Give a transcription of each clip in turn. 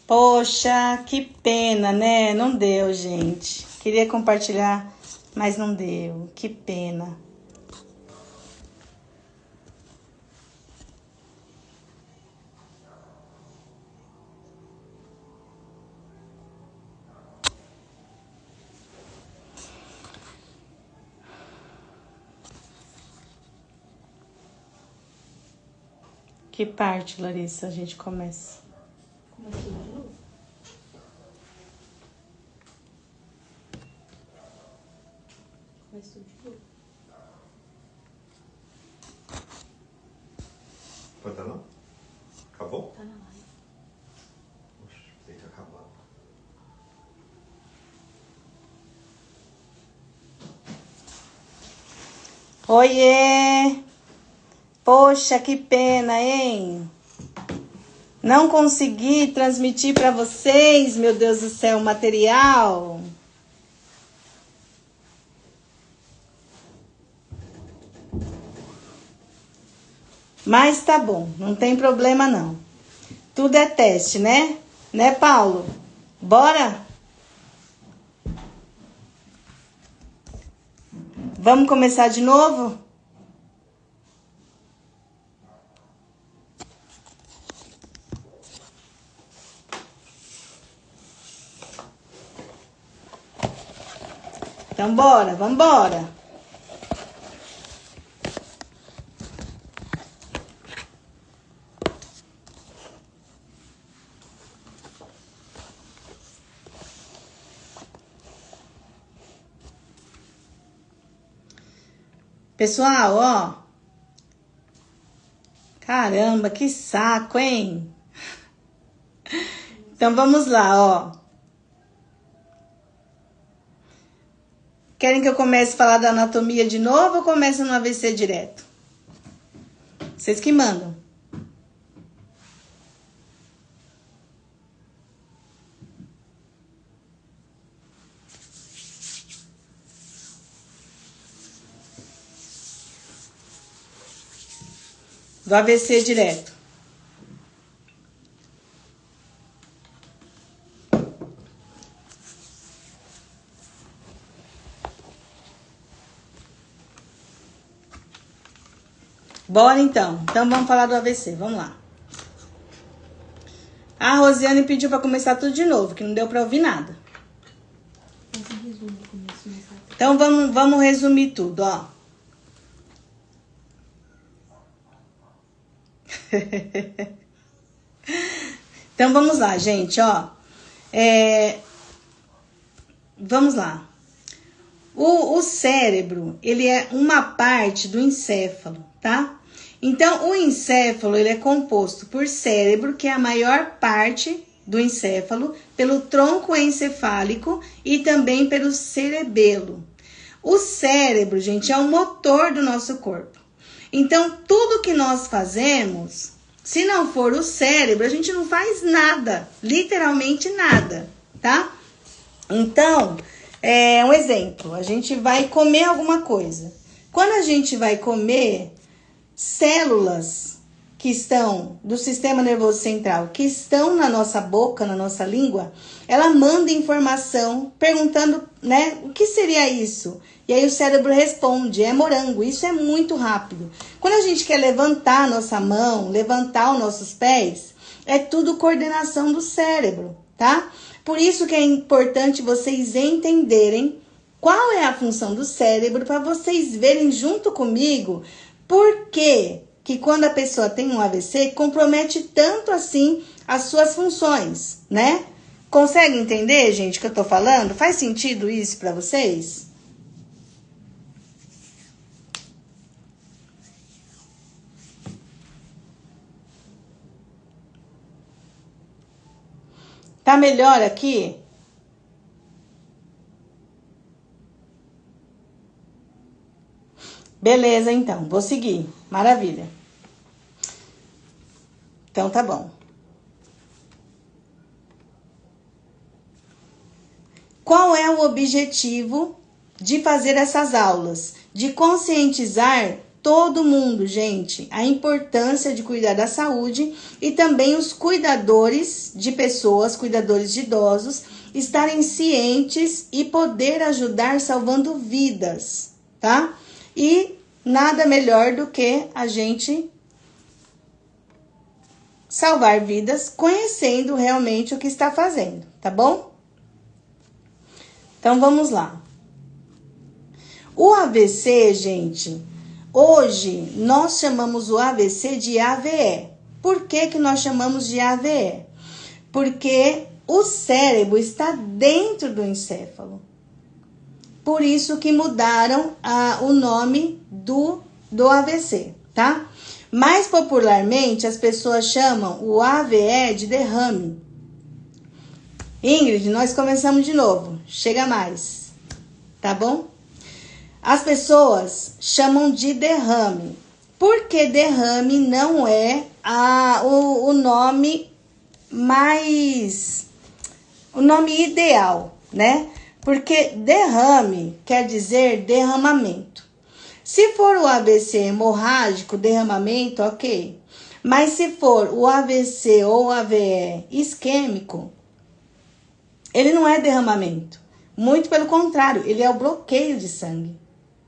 Poxa, que pena, né? Não deu, gente. Queria compartilhar, mas não deu. Que pena. Que parte, Larissa, a gente começa? Começou de novo? Começou de novo. Pode tá não? Acabou? Tá na live. Oxe, tem que acabar. Oiê! Poxa, que pena, hein? Não consegui transmitir para vocês, meu Deus do céu, o material. Mas tá bom, não tem problema não. Tudo é teste, né? Né, Paulo? Bora? Vamos começar de novo? Então, bora, vambora. Pessoal, ó. Caramba, que saco, hein? Então, vamos lá, ó. Querem que eu comece a falar da anatomia de novo ou comece no AVC direto? Vocês que mandam. Do AVC direto. Bora então. Então vamos falar do AVC. Vamos lá. A Rosiane pediu para começar tudo de novo, que não deu para ouvir nada. Então vamos resumir tudo, ó. Então vamos lá, gente, ó. Vamos lá. O cérebro, ele é uma parte do encéfalo, tá? Então, o encéfalo, ele é composto por cérebro, que é a maior parte do encéfalo, pelo tronco encefálico e também pelo cerebelo. O cérebro, gente, é o motor do nosso corpo. Então, tudo que nós fazemos, se não for o cérebro, a gente não faz nada, literalmente nada, tá? Então, um exemplo, a gente vai comer alguma coisa. Quando a gente vai comer, células que estão do sistema nervoso central, que estão na nossa boca, na nossa língua, ela manda informação perguntando, né, o que seria isso? E aí o cérebro responde, é morango. Isso é muito rápido. Quando a gente quer levantar a nossa mão, levantar os nossos pés, é tudo coordenação do cérebro, tá? Por isso que é importante vocês entenderem qual é a função do cérebro, para vocês verem junto comigo por que quando a pessoa tem um AVC, compromete tanto assim as suas funções, né? Consegue entender, gente, o que eu tô falando? Faz sentido isso para vocês? Tá melhor aqui? Beleza, então. Vou seguir. Maravilha. Então, tá bom. Qual é o objetivo de fazer essas aulas? De conscientizar todo mundo, gente, a importância de cuidar da saúde e também os cuidadores de pessoas, cuidadores de idosos, estarem cientes e poder ajudar salvando vidas, tá? E nada melhor do que a gente salvar vidas conhecendo realmente o que está fazendo, tá bom? Então vamos lá. O AVC, gente, hoje nós chamamos o AVC de AVE. Por que que nós chamamos de AVE? Porque o cérebro está dentro do encéfalo. Por isso que mudaram o nome do AVC, tá? Mais popularmente, as pessoas chamam o AVE de derrame. Ingrid, nós começamos de novo. Chega mais, tá bom? As pessoas chamam de derrame. Porque derrame não é o nome mais... o nome ideal, né? Porque derrame quer dizer derramamento. Se for o AVC hemorrágico, derramamento, ok. Mas se for o AVC ou AVE isquêmico, ele não é derramamento. Muito pelo contrário, ele é o bloqueio de sangue,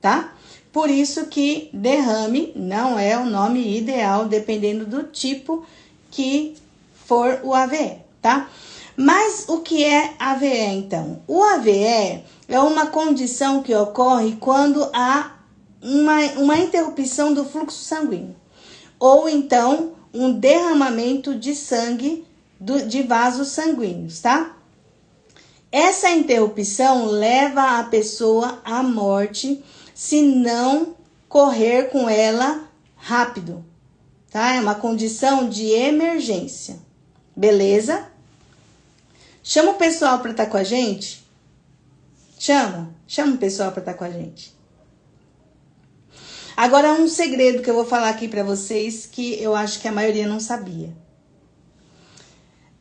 tá? Por isso que derrame não é o nome ideal, dependendo do tipo que for o AVE, tá? Mas o que é AVE, então? O AVE é uma condição que ocorre quando há uma interrupção do fluxo sanguíneo. Ou então, um derramamento de sangue de vasos sanguíneos, tá? Essa interrupção leva a pessoa à morte se não correr com ela rápido, tá? É uma condição de emergência, beleza? Chama o pessoal para estar com a gente? Chama o pessoal para estar com a gente. Agora, um segredo que eu vou falar aqui para vocês que eu acho que a maioria não sabia.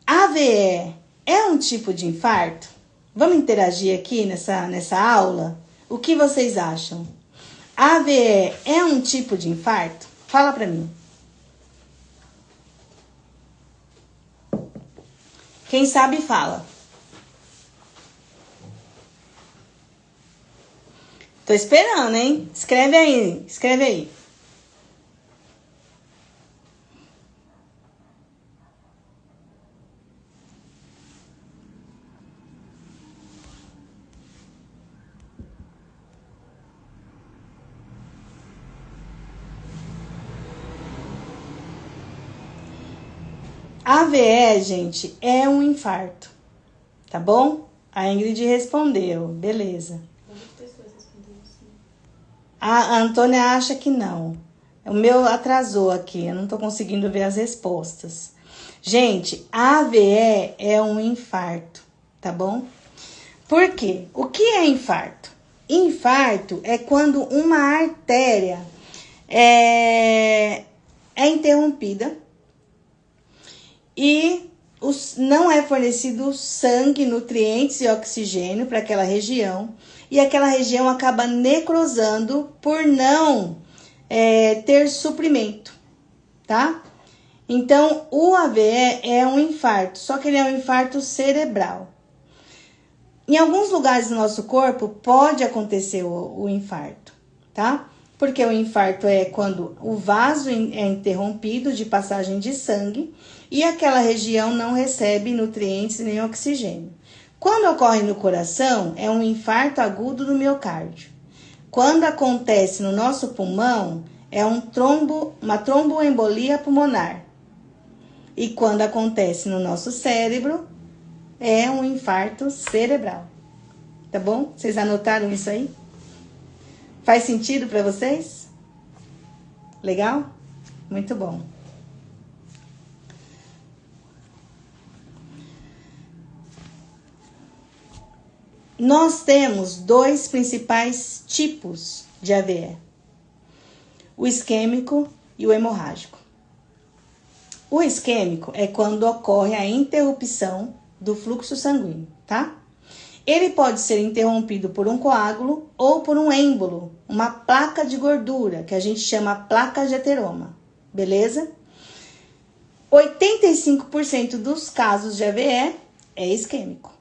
AVE é um tipo de infarto? Vamos interagir aqui nessa aula? O que vocês acham? AVE é um tipo de infarto? Fala para mim. Quem sabe, fala. Tô esperando, hein? Escreve aí, escreve aí. AVE, gente, é um infarto, tá bom? A Ingrid respondeu, beleza. A Antônia acha que não. O meu atrasou aqui, eu não tô conseguindo ver as respostas. Gente, AVE é um infarto, tá bom? Por quê? O que é infarto? Infarto é quando uma artéria é interrompida e não é fornecido sangue, nutrientes e oxigênio para aquela região, e aquela região acaba necrosando por não ter suprimento, tá? Então, o AVE é um infarto, só que ele é um infarto cerebral. Em alguns lugares do nosso corpo pode acontecer o infarto, tá? Porque o infarto é quando o vaso é interrompido de passagem de sangue e aquela região não recebe nutrientes nem oxigênio. Quando ocorre no coração, é um infarto agudo do miocárdio. Quando acontece no nosso pulmão, é uma tromboembolia pulmonar. E quando acontece no nosso cérebro, é um infarto cerebral. Tá bom? Vocês anotaram isso aí? Faz sentido para vocês? Legal? Muito bom. Nós temos dois principais tipos de AVE: o isquêmico e o hemorrágico. O isquêmico é quando ocorre a interrupção do fluxo sanguíneo, tá? Ele pode ser interrompido por um coágulo ou por um êmbolo, uma placa de gordura, que a gente chama placa de ateroma, beleza? 85% dos casos de AVE é isquêmico.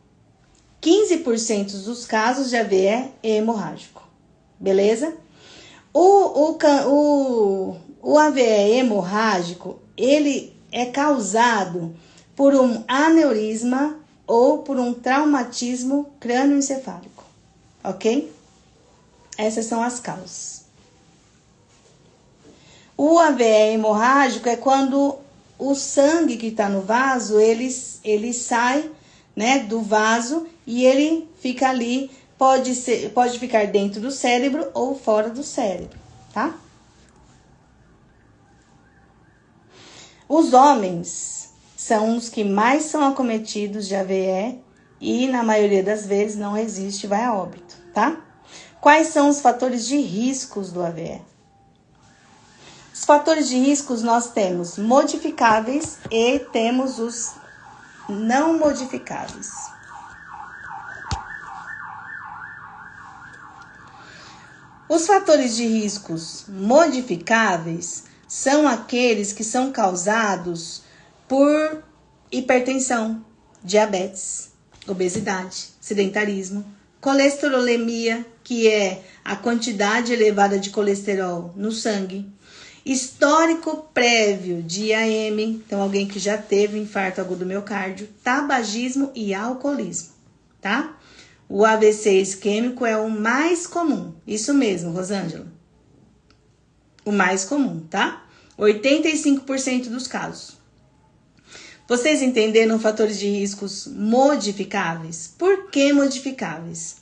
15% dos casos de AVE é hemorrágico, beleza? O AVE hemorrágico, ele é causado por um aneurisma ou por um traumatismo crânioencefálico, ok? Essas são as causas. O AVE hemorrágico é quando o sangue que está no vaso, ele sai, né, do vaso e ele fica ali, pode ficar dentro do cérebro ou fora do cérebro, tá? Os homens são os que mais são acometidos de AVE e, na maioria das vezes, não resiste e vai a óbito, tá? Quais são os fatores de riscos do AVE? Os fatores de riscos nós temos modificáveis e temos os não modificáveis. Os fatores de riscos modificáveis são aqueles que são causados por hipertensão, diabetes, obesidade, sedentarismo, colesterolemia, que é a quantidade elevada de colesterol no sangue, histórico prévio de IAM, então alguém que já teve infarto agudo do miocárdio, tabagismo e alcoolismo, tá? O AVC isquêmico é o mais comum, isso mesmo, Rosângela. O mais comum, tá? 85% dos casos. Vocês entenderam fatores de riscos modificáveis? Por que modificáveis?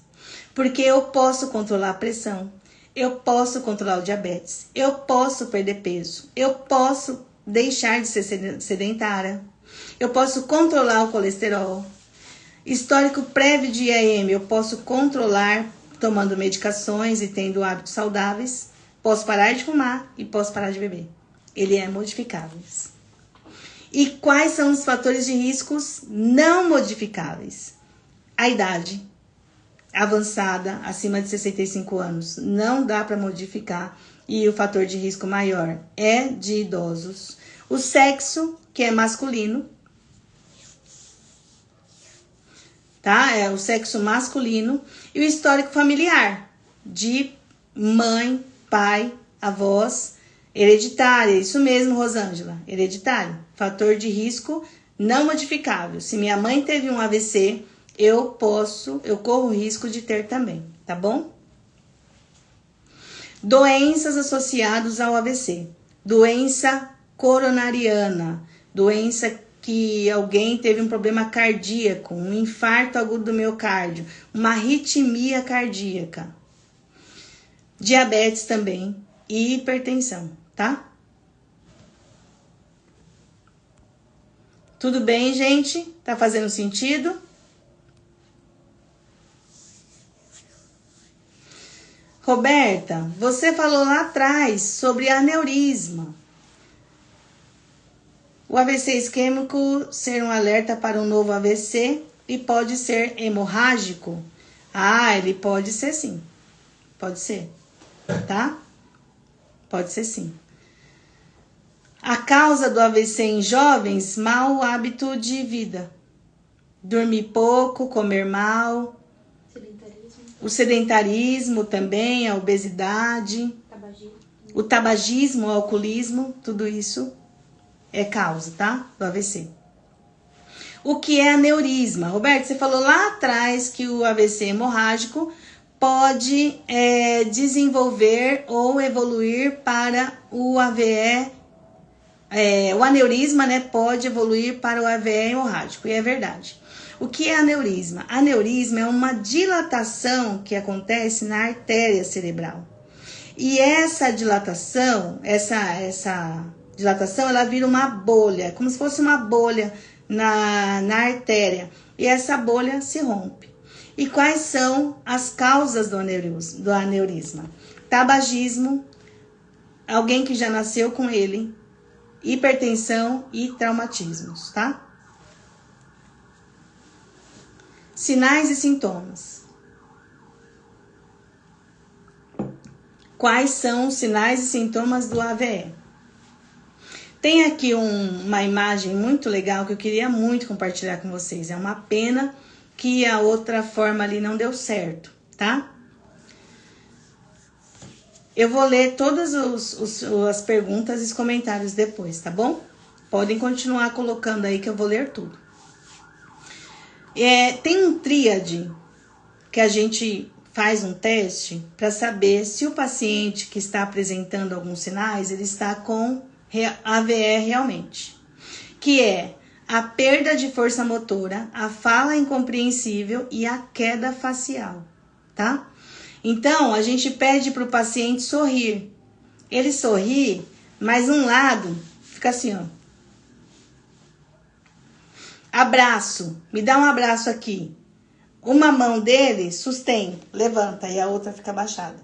Porque eu posso controlar a pressão, eu posso controlar o diabetes, eu posso perder peso, eu posso deixar de ser sedentária, eu posso controlar o colesterol. Histórico prévio de IAM, eu posso controlar tomando medicações e tendo hábitos saudáveis, posso parar de fumar e posso parar de beber. Ele é modificáveis. E quais são os fatores de riscos não modificáveis? A idade avançada, acima de 65 anos, não dá para modificar e o fator de risco maior é de idosos. O sexo, que é masculino, tá? É o sexo masculino e o histórico familiar de mãe, pai, avós, hereditária, isso mesmo, Rosângela, hereditário, fator de risco não modificável. Se minha mãe teve um AVC, eu corro o risco de ter também, tá bom? Doenças associadas ao AVC. Doença coronariana, doença que alguém teve um problema cardíaco, um infarto agudo do miocárdio, uma arritmia cardíaca. Diabetes também e hipertensão, tá? Tudo bem, gente? Tá fazendo sentido? Roberta, você falou lá atrás sobre aneurisma. O AVC isquêmico ser um alerta para um novo AVC e pode ser hemorrágico? Ah, ele pode ser sim. Pode ser, tá? Pode ser sim. A causa do AVC em jovens, mau hábito de vida. Dormir pouco, comer mal. O sedentarismo também, a obesidade. O tabagismo, o alcoolismo, tudo isso é causa, tá? Do AVC. O que é aneurisma? Roberto, você falou lá atrás que o AVC hemorrágico pode desenvolver ou evoluir para o AVE. O aneurisma, né, pode evoluir para o AVE hemorrágico, e é verdade. O que é aneurisma? Aneurisma é uma dilatação que acontece na artéria cerebral. E essa dilatação, ela vira uma bolha, como se fosse uma bolha na artéria. E essa bolha se rompe. E quais são as causas do aneurisma? Tabagismo, alguém que já nasceu com ele, hipertensão e traumatismos, tá? Sinais e sintomas. Quais são os sinais e sintomas do AVE? Tem aqui uma imagem muito legal que eu queria muito compartilhar com vocês. É uma pena que a outra forma ali não deu certo, tá? Eu vou ler todas as perguntas e os comentários depois, tá bom? Podem continuar colocando aí que eu vou ler tudo. Tem um tríade que a gente faz um teste para saber se o paciente que está apresentando alguns sinais, ele está com AVE realmente. Que é a perda de força motora, a fala incompreensível e a queda facial, tá? Então, a gente pede para o paciente sorrir. Ele sorri, mas um lado fica assim, ó. Abraço, me dá um abraço aqui. Uma mão dele sustém, levanta e a outra fica abaixada.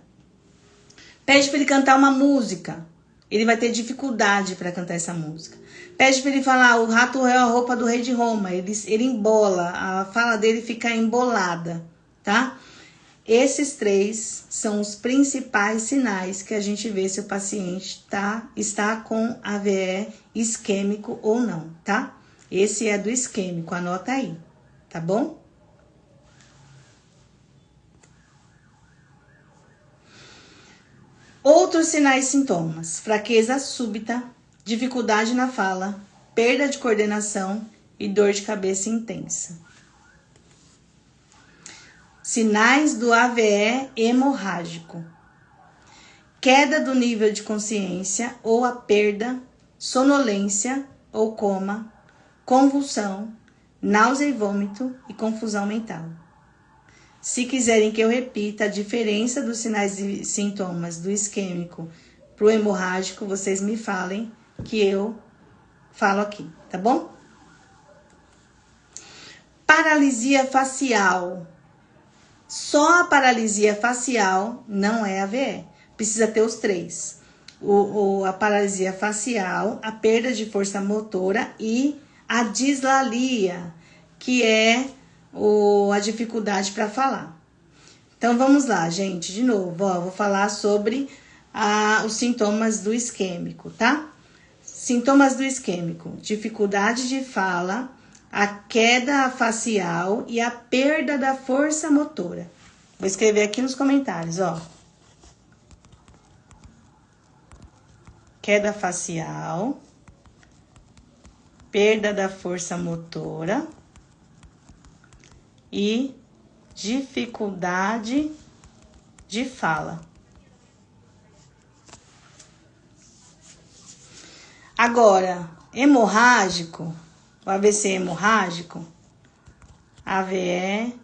Pede para ele cantar uma música. Ele vai ter dificuldade para cantar essa música. Pede para ele falar, o rato é a roupa do rei de Roma. Ele embola, a fala dele fica embolada, tá? Esses 3 são os principais sinais que a gente vê se o paciente está com AVE isquêmico ou não, tá? Esse é do isquêmico, anota aí, tá bom? Outros sinais e sintomas: fraqueza súbita, dificuldade na fala, perda de coordenação e dor de cabeça intensa. Sinais do AVE hemorrágico: queda do nível de consciência ou a perda, sonolência ou coma, convulsão, náusea e vômito e confusão mental. Se quiserem que eu repita a diferença dos sinais e sintomas do isquêmico para o hemorrágico, vocês me falem que eu falo aqui, tá bom? Paralisia facial. Só a paralisia facial não é AVE. Precisa ter os 3. A paralisia facial, a perda de força motora e a dislalia, que é a dificuldade para falar. Então, vamos lá, gente. De novo, ó, vou falar sobre os sintomas do isquêmico, tá? Sintomas do isquêmico: dificuldade de fala, a queda facial e a perda da força motora. Vou escrever aqui nos comentários, ó. Queda facial, perda da força motora e dificuldade de fala. Agora, hemorrágico, o AVC hemorrágico, AVE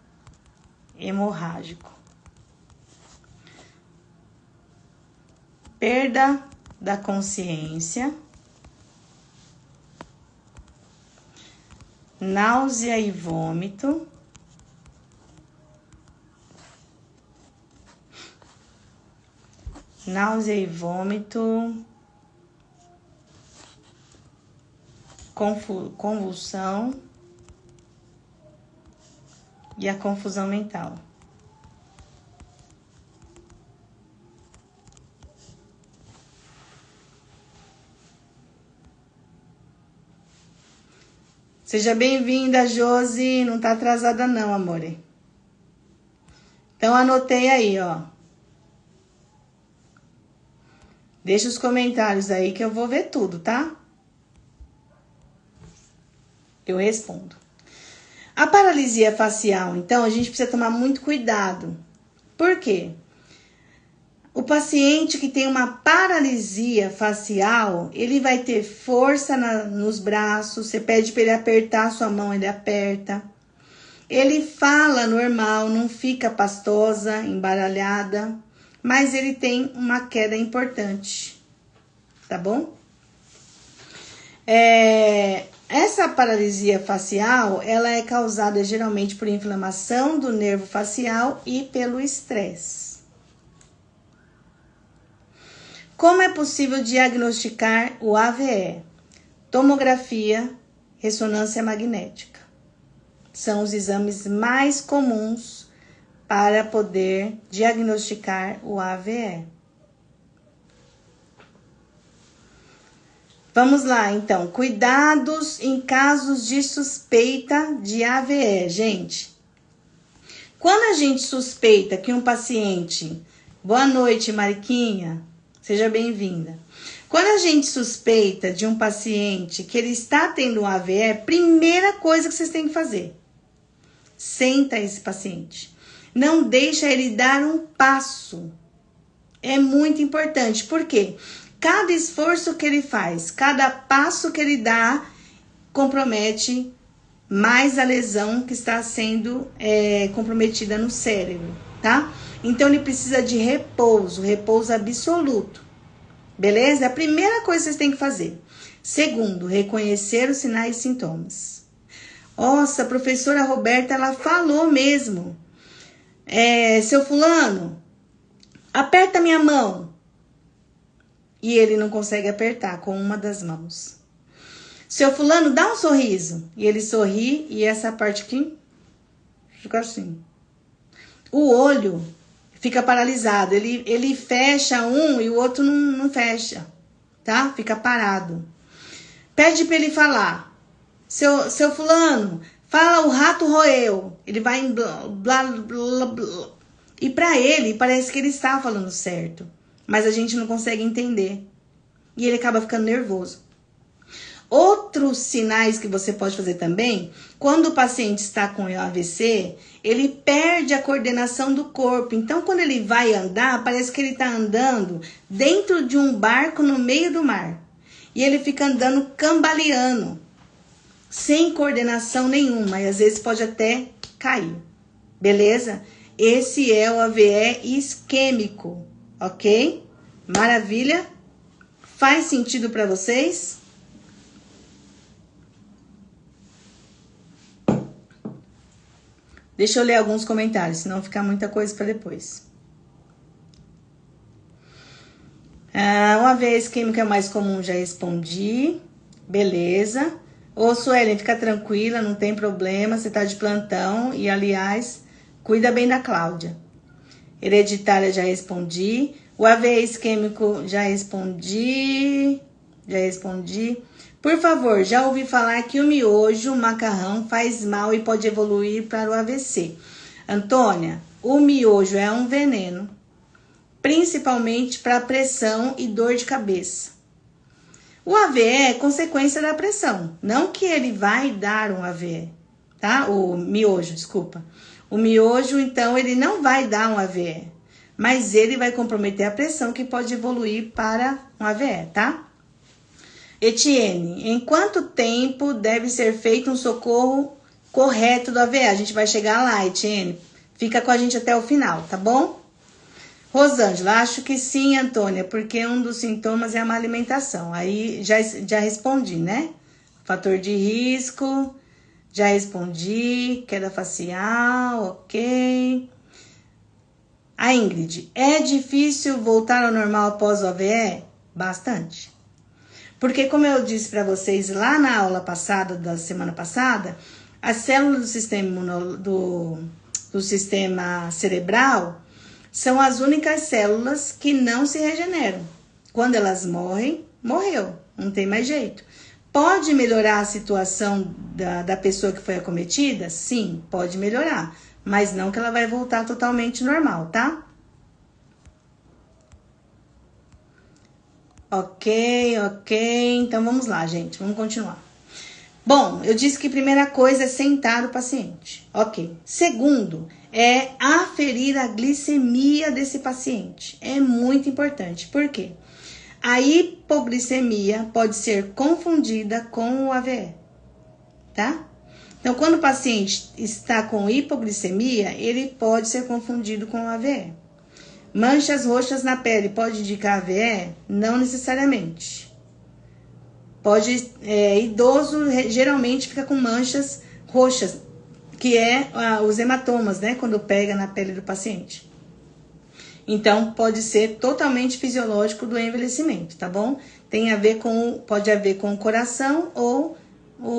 hemorrágico. Perda da consciência, náusea e vômito, convulsão e a confusão mental. Seja bem-vinda, Josi. Não tá atrasada não, amore. Então, anotei aí, ó. Deixa os comentários aí que eu vou ver tudo, tá? Eu respondo. A paralisia facial, então, a gente precisa tomar muito cuidado. Por quê? O paciente que tem uma paralisia facial, ele vai ter força nos braços. Você pede para ele apertar a sua mão, ele aperta. Ele fala normal, não fica pastosa, embaralhada, mas ele tem uma queda importante, tá bom? Essa paralisia facial, ela é causada geralmente por inflamação do nervo facial e pelo estresse. Como é possível diagnosticar o AVE? Tomografia, ressonância magnética. são os exames mais comuns para poder diagnosticar o AVE. Vamos lá, então. Cuidados em casos de suspeita de AVE, gente. Quando a gente suspeita que um paciente... Boa noite, Mariquinha. Seja bem-vinda. Quando a gente suspeita de um paciente que ele está tendo um AVE, primeira coisa que vocês têm que fazer. Senta esse paciente. Não deixa ele dar um passo. É muito importante. Por quê? Cada esforço que ele faz, cada passo que ele dá, compromete mais a lesão que está sendo comprometida no cérebro, tá? Então, ele precisa de repouso absoluto, beleza? É a primeira coisa que vocês têm que fazer. Segundo, reconhecer os sinais e sintomas. Nossa, a professora Roberta, ela falou mesmo. Seu fulano, aperta minha mão. E ele não consegue apertar com uma das mãos. Seu fulano, dá um sorriso. E ele sorri e essa parte aqui fica assim. O olho fica paralisado. Ele fecha um e o outro não fecha, tá? Fica parado. Pede para ele falar. Seu fulano, fala o rato roeu. Ele vai em blá, blá, blá, blá. E para ele, parece que ele está falando certo. Mas a gente não consegue entender. E ele acaba ficando nervoso. Outros sinais que você pode fazer também, quando o paciente está com AVC, ele perde a coordenação do corpo. Então, quando ele vai andar, parece que ele está andando dentro de um barco no meio do mar. E ele fica andando cambaleando, sem coordenação nenhuma. E às vezes pode até cair. Beleza? Esse é o AVE isquêmico, ok? Maravilha? Faz sentido para vocês? Deixa eu ler alguns comentários, senão fica muita coisa para depois. O AVE isquêmico é mais comum, já respondi. Beleza. Ô, Suelen, fica tranquila, não tem problema, você tá de plantão. E, aliás, cuida bem da Cláudia. Hereditária, já respondi. O AVE isquêmico, já respondi. Por favor, já ouvi falar que o miojo, o macarrão, faz mal e pode evoluir para o AVC. Antônia, o miojo é um veneno, principalmente para pressão e dor de cabeça. O AVE é consequência da pressão, não que ele vai dar um AVE, tá? O miojo, desculpa. O miojo, então, ele não vai dar um AVE, mas ele vai comprometer a pressão que pode evoluir para um AVE, tá? Etienne, em quanto tempo deve ser feito um socorro correto do AVE? A gente vai chegar lá, Etienne. Fica com a gente até o final, tá bom? Rosângela, acho que sim, Antônia, porque um dos sintomas é a má alimentação. Aí já respondi, né? Fator de risco, já respondi. Queda facial, ok. A Ingrid, é difícil voltar ao normal após o AVE? Bastante. Porque, como eu disse para vocês lá na aula passada, da semana passada, as células do sistema, do sistema cerebral são as únicas células que não se regeneram. Quando elas morrem, morreu, não tem mais jeito. Pode melhorar a situação da pessoa que foi acometida? Sim, pode melhorar, mas não que ela vai voltar totalmente normal, tá? Ok. Então, vamos lá, gente. Vamos continuar. Bom, eu disse que a primeira coisa é sentar o paciente. Ok. Segundo, é aferir a glicemia desse paciente. É muito importante. Por quê? A hipoglicemia pode ser confundida com o AVE, tá? Então, quando o paciente está com hipoglicemia, ele pode ser confundido com o AVE. Manchas roxas na pele pode indicar AVE? Não necessariamente. Idoso geralmente fica com manchas roxas, que é os hematomas, né? Quando pega na pele do paciente. Então, pode ser totalmente fisiológico do envelhecimento, tá bom? Pode haver com o coração ou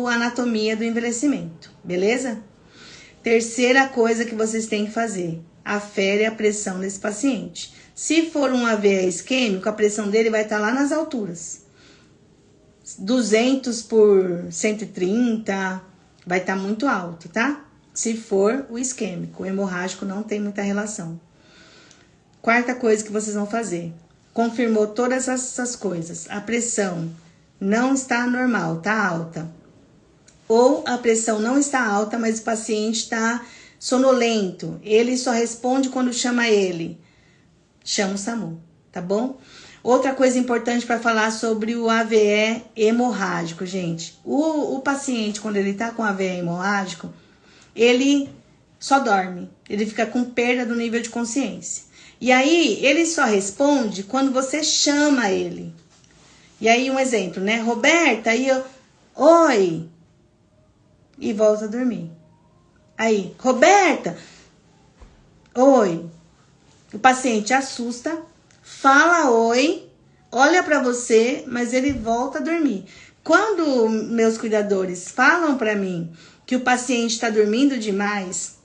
a anatomia do envelhecimento, beleza? Terceira coisa que vocês têm que fazer: afere a pressão desse paciente. Se for um AVE isquêmico, a pressão dele vai estar lá nas alturas. 200 por 130, vai estar muito alto, tá? Se for o isquêmico, o hemorrágico não tem muita relação. Quarta coisa que vocês vão fazer: confirmou todas essas coisas. A pressão não está normal, tá alta. Ou a pressão não está alta, mas o paciente está sonolento. Ele só responde quando chama ele. Chama o SAMU, tá bom? Outra coisa importante para falar sobre o AVE hemorrágico, gente. O paciente, quando ele tá com AVE hemorrágico, ele só dorme. Ele fica com perda do nível de consciência. E aí, ele só responde quando você chama ele. E aí, um exemplo, né? Roberta, aí eu... Oi! E volta a dormir. Aí, Roberta! Oi! O paciente assusta, fala oi, olha para você, mas ele volta a dormir. Quando meus cuidadores falam para mim que o paciente está dormindo demais,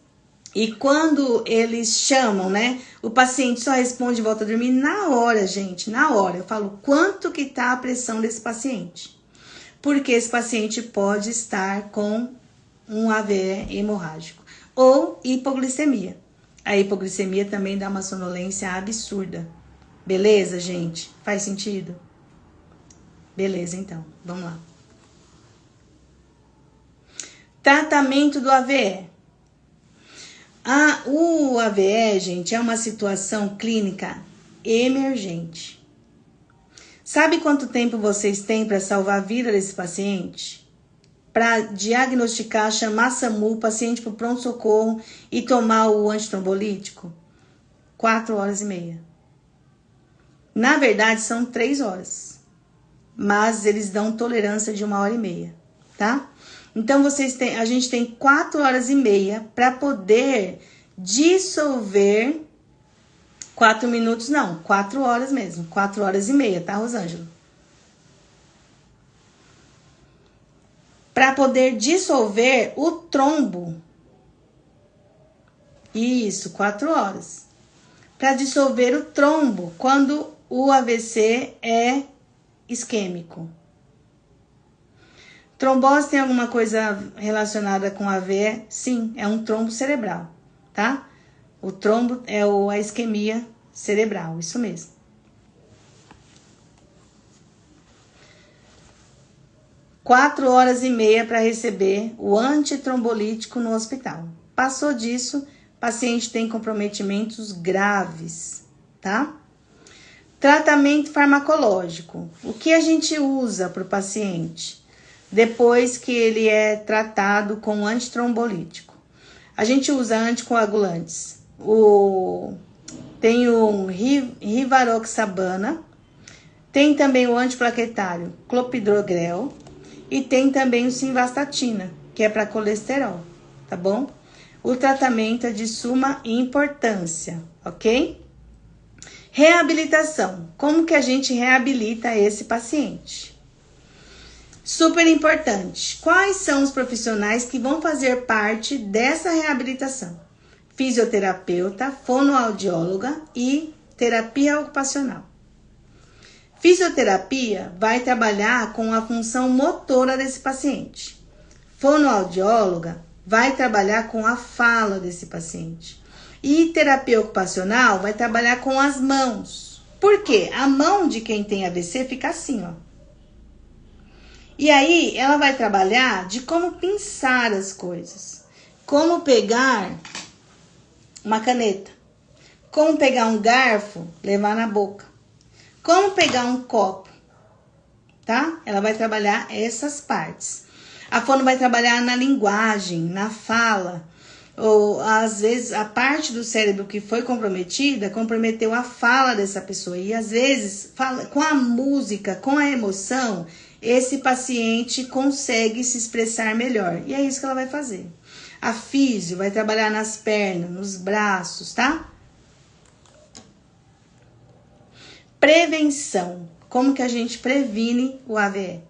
e quando eles chamam, né, o paciente só responde e volta a dormir, na hora, gente, na hora, eu falo quanto que tá a pressão desse paciente. Porque esse paciente pode estar com um AVE hemorrágico ou hipoglicemia. A hipoglicemia também dá uma sonolência absurda. Beleza, gente? Faz sentido? Beleza, então. Vamos lá. Tratamento do AVE. O AVE, gente, é uma situação clínica emergente. Sabe quanto tempo vocês têm para salvar a vida desse paciente? Para diagnosticar, chamar SAMU, o paciente para o pronto-socorro e tomar o antitrombolítico? 4 horas e meia. Na verdade, são 3 horas. Mas eles dão tolerância de 1 hora e meia, tá? Então, a gente tem 4 horas e meia para poder dissolver 4 minutos, não, 4 horas mesmo. 4 horas e meia, tá, Rosângela? Para poder dissolver o trombo. Isso, 4 horas. Para dissolver o trombo quando o AVC é isquêmico. Trombose tem alguma coisa relacionada com AVE? Sim, é um trombo cerebral, tá? O trombo é a isquemia cerebral, isso mesmo. Quatro horas e meia para receber o antitrombolítico no hospital. Passou disso, o paciente tem comprometimentos graves, tá? Tratamento farmacológico. O que a gente usa para o paciente depois que ele é tratado com antitrombolítico? A gente usa anticoagulantes. Tem o rivaroxabana, tem também o antiplaquetário clopidogrel e tem também o simvastatina, que é para colesterol, tá bom? O tratamento é de suma importância, ok? Reabilitação. Como que a gente reabilita esse paciente? Super importante. Quais são os profissionais que vão fazer parte dessa reabilitação? Fisioterapeuta, fonoaudióloga e terapia ocupacional. Fisioterapia vai trabalhar com a função motora desse paciente. Fonoaudióloga vai trabalhar com a fala desse paciente. E terapia ocupacional vai trabalhar com as mãos. Por quê? A mão de quem tem AVC fica assim, ó. E aí, ela vai trabalhar de como pinçar as coisas. Como pegar uma caneta. Como pegar um garfo, levar na boca. Como pegar um copo, tá? Ela vai trabalhar essas partes. A fono vai trabalhar na linguagem, na fala. Ou, às vezes, a parte do cérebro que foi comprometida, comprometeu a fala dessa pessoa. E, às vezes, com a música, com a emoção, esse paciente consegue se expressar melhor. E é isso que ela vai fazer. A físio vai trabalhar nas pernas, nos braços, tá? Prevenção. Como que a gente previne o AVE?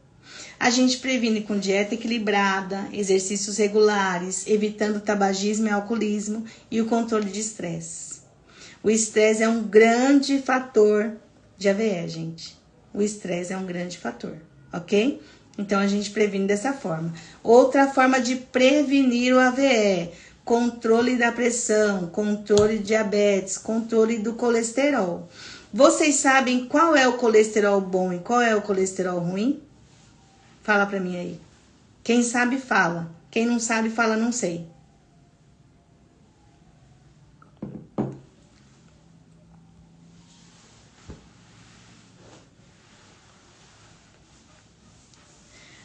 A gente previne com dieta equilibrada, exercícios regulares, evitando tabagismo e alcoolismo e o controle de estresse. O estresse é um grande fator de AVE, gente. O estresse é um grande fator, ok? Então, a gente previne dessa forma. Outra forma de prevenir o AVE, controle da pressão, controle de diabetes, controle do colesterol. Vocês sabem qual é o colesterol bom e qual é o colesterol ruim? Fala pra mim aí. Quem sabe, fala. Quem não sabe, fala não sei.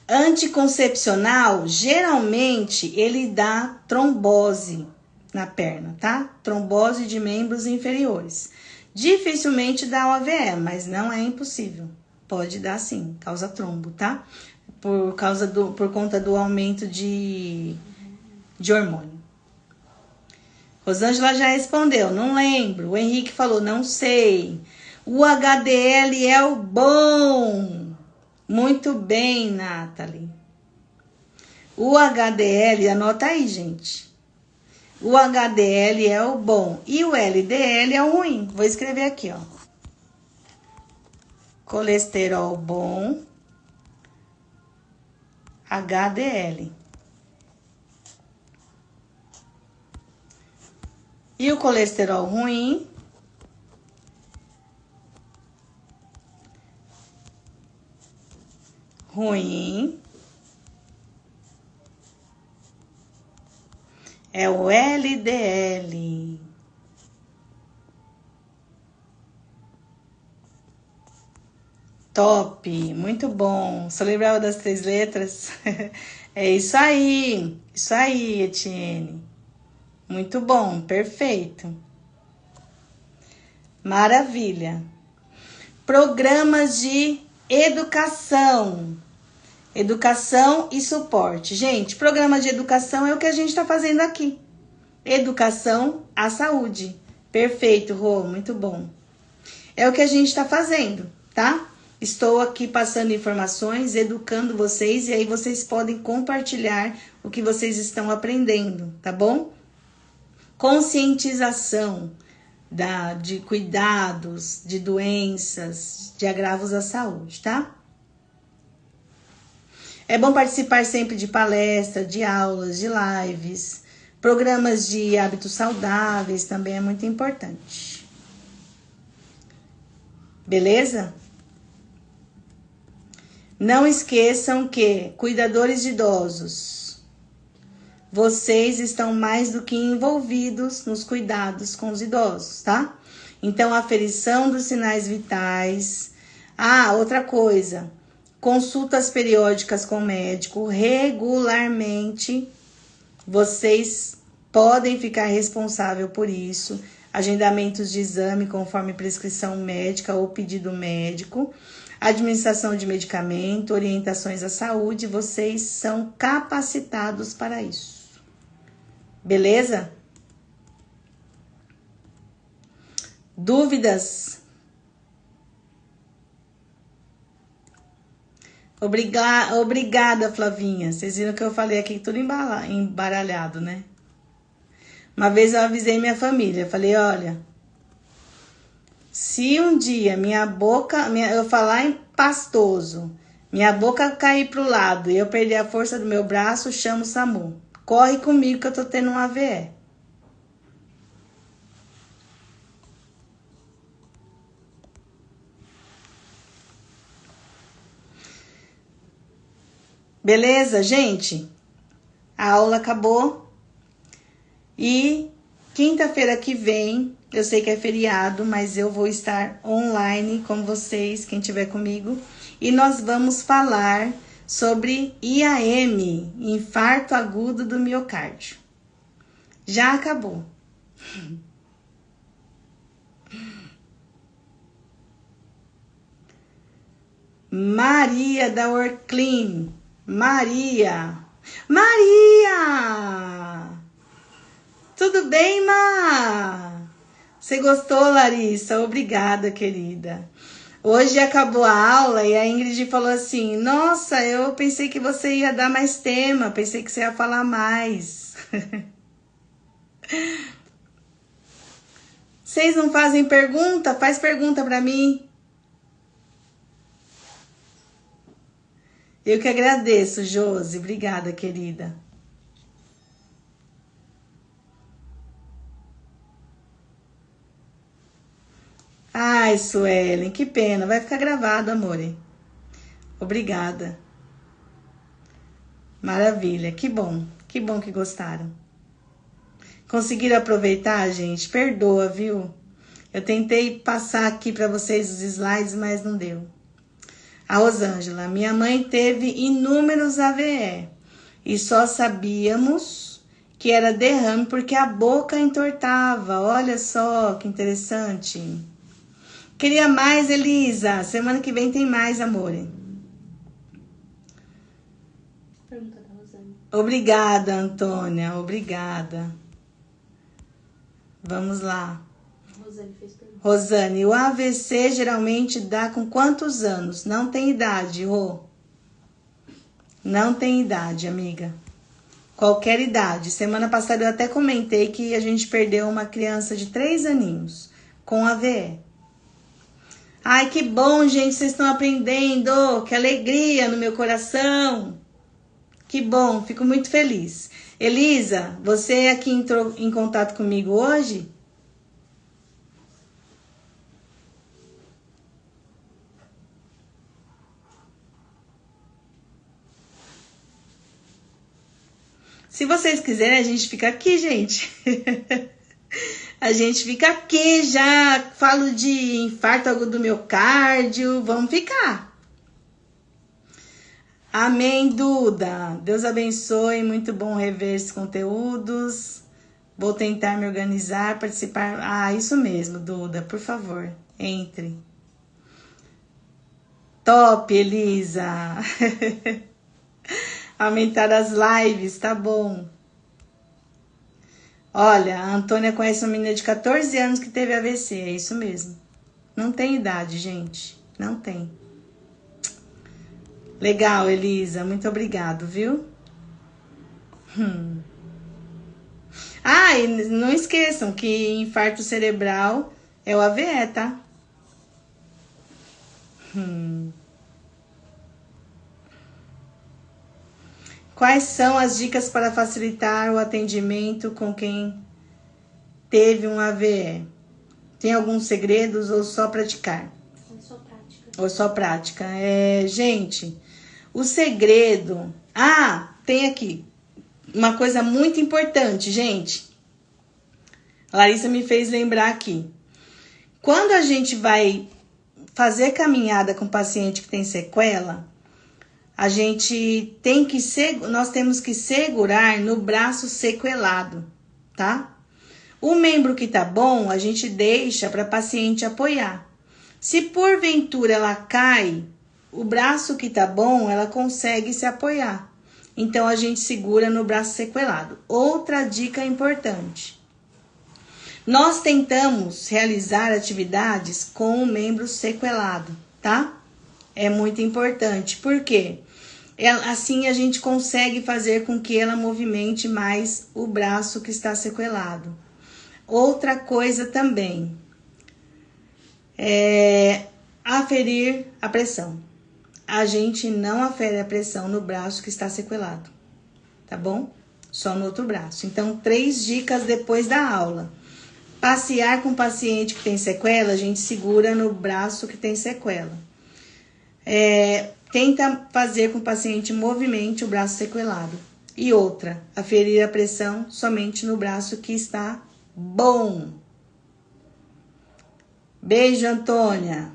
Anticoncepcional, geralmente, ele dá trombose na perna, tá? Trombose de membros inferiores. Dificilmente dá o AVE, mas não é impossível. Pode dar sim, causa trombo, tá? Por conta do aumento de hormônio. Rosângela já respondeu, não lembro. O Henrique falou, não sei. O HDL é o bom. Muito bem, Nathalie. O HDL, anota aí, gente. O HDL é o bom e o LDL é o ruim. Vou escrever aqui, ó. Colesterol bom, HDL. E o colesterol ruim, é o LDL. Top, muito bom. Só lembrava das 3 letras. É isso aí, Etienne. Muito bom, perfeito. Maravilha. Programas de educação. Educação e suporte. Gente, programa de educação é o que a gente está fazendo aqui. Educação à saúde. Perfeito, Rô, muito bom. É o que a gente está fazendo, tá? Estou aqui passando informações, educando vocês, e aí vocês podem compartilhar o que vocês estão aprendendo, tá bom? Conscientização de cuidados, de doenças, de agravos à saúde, tá? É bom participar sempre de palestras, de aulas, de lives, programas de hábitos saudáveis também é muito importante. Beleza? Não esqueçam que, cuidadores de idosos, vocês estão mais do que envolvidos nos cuidados com os idosos, tá? Então, aferição dos sinais vitais. Outra coisa, consultas periódicas com o médico regularmente. Vocês podem ficar responsável por isso. Agendamentos de exame conforme prescrição médica ou pedido médico. Administração de medicamento, orientações à saúde. Vocês são capacitados para isso. Beleza? Dúvidas? Obrigada, Flavinha. Vocês viram que eu falei aqui tudo embaralhado, né? Uma vez eu avisei minha família. Falei, olha, se um dia eu falar em pastoso, minha boca cair pro lado e eu perder a força do meu braço, chamo o SAMU. Corre comigo que eu tô tendo um AVE. Beleza, gente? A aula acabou. E quinta-feira que vem, eu sei que é feriado, mas eu vou estar online com vocês, quem estiver comigo. E nós vamos falar sobre IAM, infarto agudo do miocárdio. Já acabou. Maria da Orclean. Maria! Tudo bem, Má? Você gostou, Larissa? Obrigada, querida. Hoje acabou a aula e a Ingrid falou assim: nossa, eu pensei que você ia dar mais tema, pensei que você ia falar mais. Vocês não fazem pergunta? Faz pergunta pra mim. Eu que agradeço, Josi. Obrigada, querida. Ai, Suelen, que pena. Vai ficar gravado, amore. Obrigada. Maravilha, que bom. Que bom que gostaram. Conseguiram aproveitar, gente? Perdoa, viu? Eu tentei passar aqui para vocês os slides, mas não deu. A Rosângela, minha mãe teve inúmeros AVE e só sabíamos que era derrame porque a boca entortava. Olha só que interessante. Queria mais, Elisa. Semana que vem tem mais, amore. Pergunta da Rosane. Obrigada, Antônia. Obrigada. Vamos lá. Rosane fez pergunta. Rosane, o AVC geralmente dá com quantos anos? Não tem idade, Rô. Não tem idade, amiga. Qualquer idade. Semana passada eu até comentei que a gente perdeu uma criança de 3 aninhos com AVE. Ai, que bom, gente, vocês estão aprendendo. Que alegria no meu coração. Que bom, fico muito feliz. Elisa, você aqui entrou em contato comigo hoje? Se vocês quiserem, a gente fica aqui, gente. A gente fica aqui já. Falo de infarto agudo do miocárdio. Vamos ficar. Amém, Duda. Deus abençoe. Muito bom rever esses conteúdos. Vou tentar me organizar, participar. Ah, isso mesmo, Duda. Por favor, entre. Top, Elisa. Aumentar as lives, tá bom. Olha, a Antônia conhece uma menina de 14 anos que teve AVC, é isso mesmo. Não tem idade, gente. Não tem. Legal, Elisa. Muito obrigado, viu? Ah, e não esqueçam que infarto cerebral é o AVE, tá? Quais são as dicas para facilitar o atendimento com quem teve um AVE? Tem alguns segredos ou só praticar? É só prática. Ou só prática? Gente, o segredo... Ah, tem aqui uma coisa muito importante, gente. A Larissa me fez lembrar aqui. Quando a gente vai fazer caminhada com paciente que tem sequela, a gente tem que nós temos que segurar no braço sequelado, tá? O membro que tá bom, a gente deixa para paciente apoiar. Se porventura ela cai, o braço que tá bom, ela consegue se apoiar. Então a gente segura no braço sequelado. Outra dica importante. Nós tentamos realizar atividades com o membro sequelado, tá? É muito importante. Por quê? Assim a gente consegue fazer com que ela movimente mais o braço que está sequelado. Outra coisa também é aferir a pressão. A gente não afere a pressão no braço que está sequelado, tá bom? Só no outro braço. Então, 3 dicas depois da aula. Passear com paciente que tem sequela, a gente segura no braço que tem sequela. Tenta fazer com o paciente movimente o braço sequelado. E outra, aferir a pressão somente no braço que está bom. Beijo, Antônia.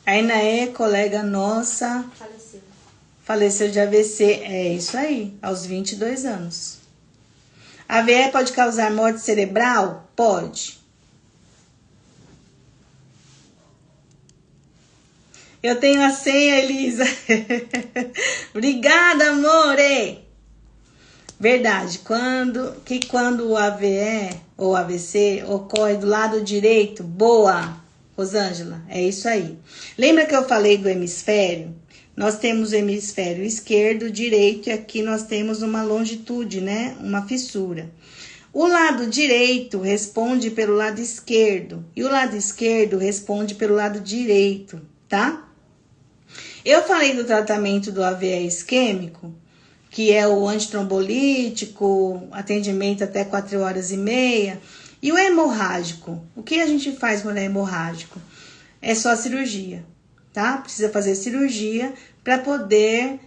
A Inaê, colega nossa, faleceu de AVC. É isso aí, aos 22 anos. A AVE pode causar morte cerebral? Pode. Eu tenho a senha, Elisa. Obrigada, amore. Verdade, quando o AVE ou AVC ocorre do lado direito, boa. Rosângela, é isso aí. Lembra que eu falei do hemisfério? Nós temos o hemisfério esquerdo, direito, e aqui nós temos uma longitude, né? Uma fissura. O lado direito responde pelo lado esquerdo, e o lado esquerdo responde pelo lado direito, tá? Eu falei do tratamento do AVE isquêmico, que é o antitrombolítico, atendimento até 4 horas e meia. E o hemorrágico, o que a gente faz quando é hemorrágico? É só cirurgia, tá? Precisa fazer cirurgia para poder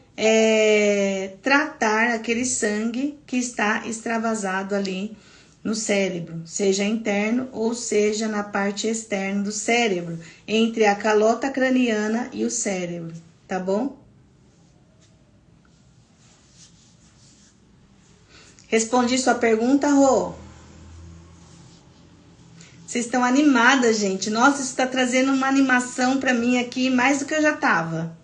tratar aquele sangue que está extravasado ali no cérebro, seja interno ou seja na parte externa do cérebro, entre a calota craniana e o cérebro, tá bom? Respondi sua pergunta, Rô? Vocês estão animadas, gente. Nossa, isso está trazendo uma animação para mim aqui, mais do que eu já tava.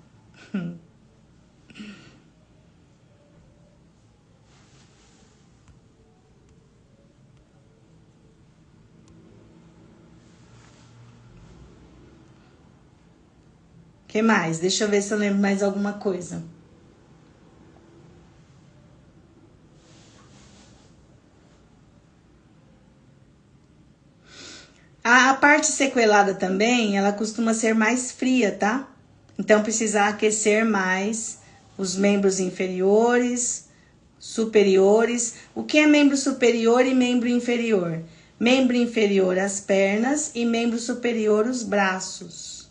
Que mais? Deixa eu ver se eu lembro mais alguma coisa. A parte sequelada também, ela costuma ser mais fria, tá? Então, precisa aquecer mais os membros inferiores, superiores. O que é membro superior e membro inferior? Membro inferior, as pernas, e membro superior, os braços.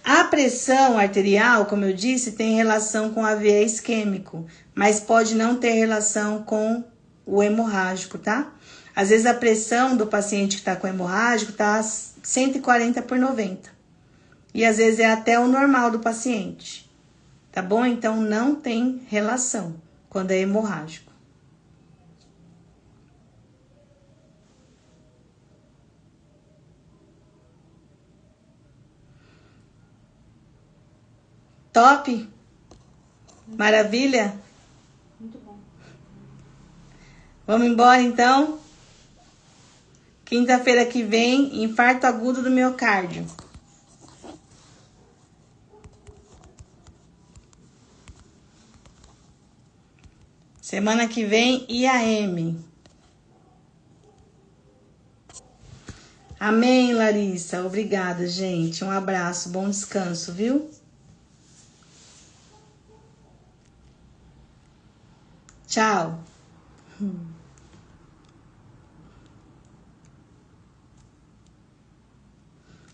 A pressão arterial, como eu disse, tem relação com o AVE isquêmico, mas pode não ter relação com o hemorrágico, tá? Às vezes a pressão do paciente que está com hemorrágico está 140/90. E às vezes é até o normal do paciente. Tá bom? Então não tem relação quando é hemorrágico. Top? Maravilha? Muito bom. Vamos embora então? Quinta-feira que vem, infarto agudo do miocárdio. Semana que vem, IAM. Amém, Larissa. Obrigada, gente. Um abraço, bom descanso, viu? Tchau.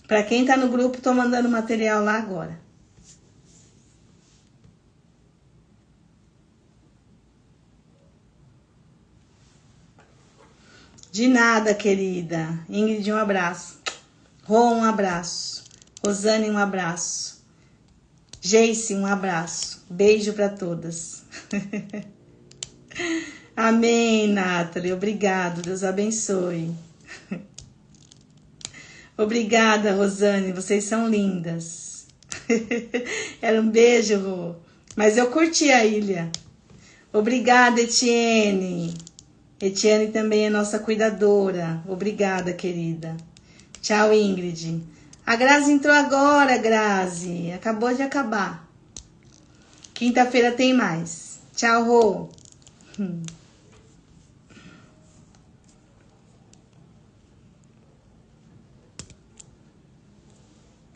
Para quem tá no grupo, tô mandando material lá agora. De nada, querida. Ingrid, um abraço. Rô, um abraço. Rosane, um abraço. Jace, um abraço. Beijo para todas. Amém, Nathalie. Obrigado. Deus abençoe. Obrigada, Rosane. Vocês são lindas. Era um beijo, Rô. Mas eu curti a ilha. Obrigada, Etienne. Etienne também é nossa cuidadora. Obrigada, querida. Tchau, Ingrid. A Grazi entrou agora, Grazi. Acabou de acabar. Quinta-feira tem mais. Tchau, Rô.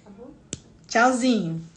Acabou? Tchauzinho.